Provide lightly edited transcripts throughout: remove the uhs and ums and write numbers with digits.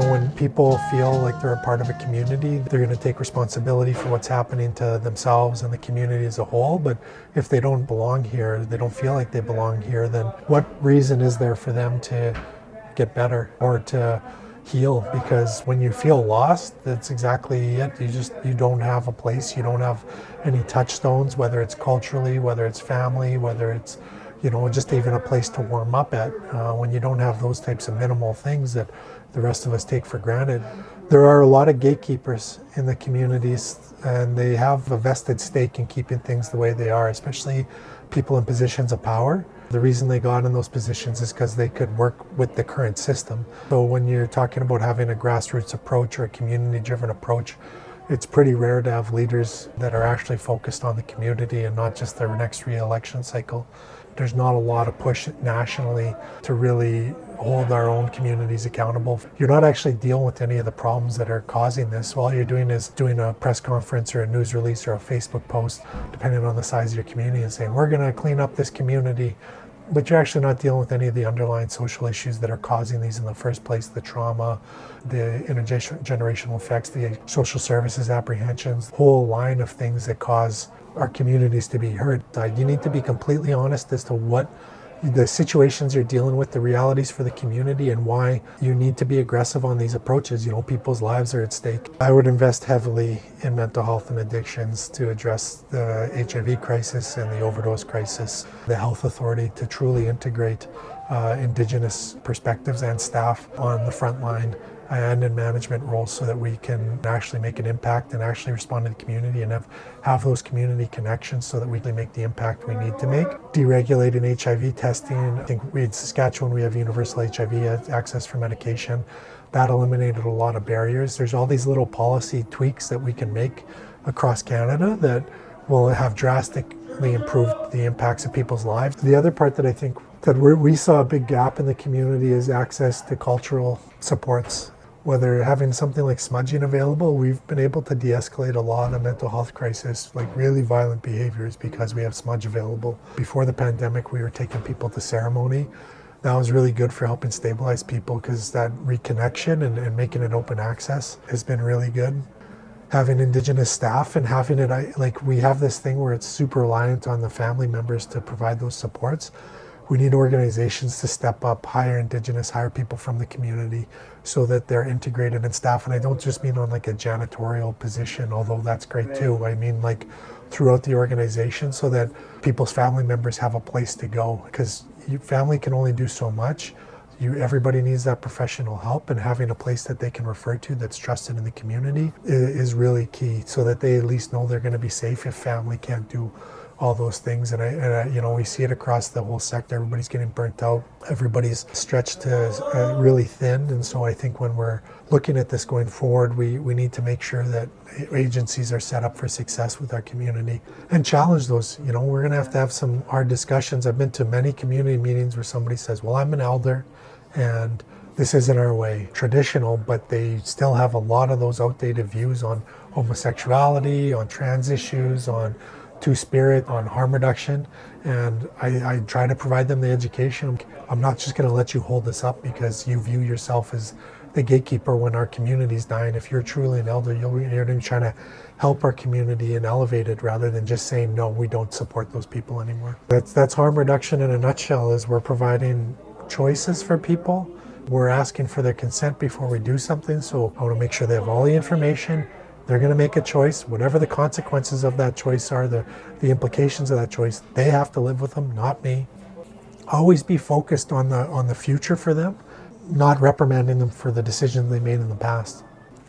when people feel like they're a part of a community, they're going to take responsibility for what's happening to themselves and the community as a whole. But if they don't belong here, they don't feel like they belong here, then what reason is there for them to get better or to heal? Because when you feel lost, that's exactly it. You don't have a place, you don't have any touchstones, whether it's culturally, whether it's family, whether it's just even a place to warm up at. When you don't have those types of minimal things that the rest of us take for granted. There are a lot of gatekeepers in the communities, and they have a vested stake in keeping things the way they are, especially people in positions of power. The reason they got in those positions is because they could work with the current system. So when you're talking about having a grassroots approach or a community-driven approach, it's pretty rare to have leaders that are actually focused on the community and not just their next re-election cycle. There's not a lot of push nationally to really hold our own communities accountable. You're not actually dealing with any of the problems that are causing this. All you're doing is doing a press conference or a news release or a Facebook post, depending on the size of your community, and saying, we're going to clean up this community. But you're actually not dealing with any of the underlying social issues that are causing these in the first place, the trauma, the intergenerational effects, the social services apprehensions, the whole line of things that cause our communities to be hurt. You need to be completely honest as to what the situations you're dealing with, the realities for the community, and why you need to be aggressive on these approaches. People's lives are at stake. I would invest heavily in mental health and addictions to address the HIV crisis and the overdose crisis. The health authority to truly integrate Indigenous perspectives and staff on the front line and in management roles so that we can actually make an impact and actually respond to the community and have those community connections so that we can make the impact we need to make. Deregulating HIV testing. I think in Saskatchewan we have universal HIV access for medication. That eliminated a lot of barriers. There's all these little policy tweaks that we can make across Canada that will have drastically improved the impacts of people's lives. The other part that I think that we saw a big gap in the community is access to cultural supports. Whether having something like smudging available, we've been able to de-escalate a lot of mental health crisis, like really violent behaviors, because we have smudge available. Before the pandemic, we were taking people to ceremony. That was really good for helping stabilize people because that reconnection and making it open access has been really good. Having Indigenous staff and having it, we have this thing where it's super reliant on the family members to provide those supports. We need organizations to step up, hire Indigenous, hire people from the community so that they're integrated in staff. And I don't just mean on a janitorial position, although that's great too. I mean throughout the organization so that people's family members have a place to go, because family can only do so much. Everybody needs that professional help, and having a place that they can refer to that's trusted in the community is really key so that they at least know they're going to be safe if family can't do all those things. And we see it across the whole sector. Everybody's getting burnt out. Everybody's stretched to really thin. And so I think when we're looking at this going forward, we need to make sure that agencies are set up for success with our community and challenge those. We're going to have some hard discussions. I've been to many community meetings where somebody says, well, I'm an elder and this isn't our way, traditional, but they still have a lot of those outdated views on homosexuality, on trans issues, on Two-Spirit, on harm reduction, and I try to provide them the education. I'm not just going to let you hold this up because you view yourself as the gatekeeper when our community's dying. If you're truly an elder, you're going to be trying to help our community and elevate it rather than just saying, no, we don't support those people anymore. That's harm reduction in a nutshell. Is we're providing choices for people. We're asking for their consent before we do something, so I want to make sure they have all the information. They're going to make a choice, whatever the consequences of that choice are, the implications of that choice, they have to live with them, not me. Always be focused on the future for them, not reprimanding them for the decisions they made in the past.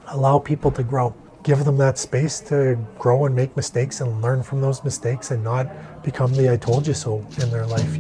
Allow people to grow. Give them that space to grow and make mistakes and learn from those mistakes and not become the I told you so in their life.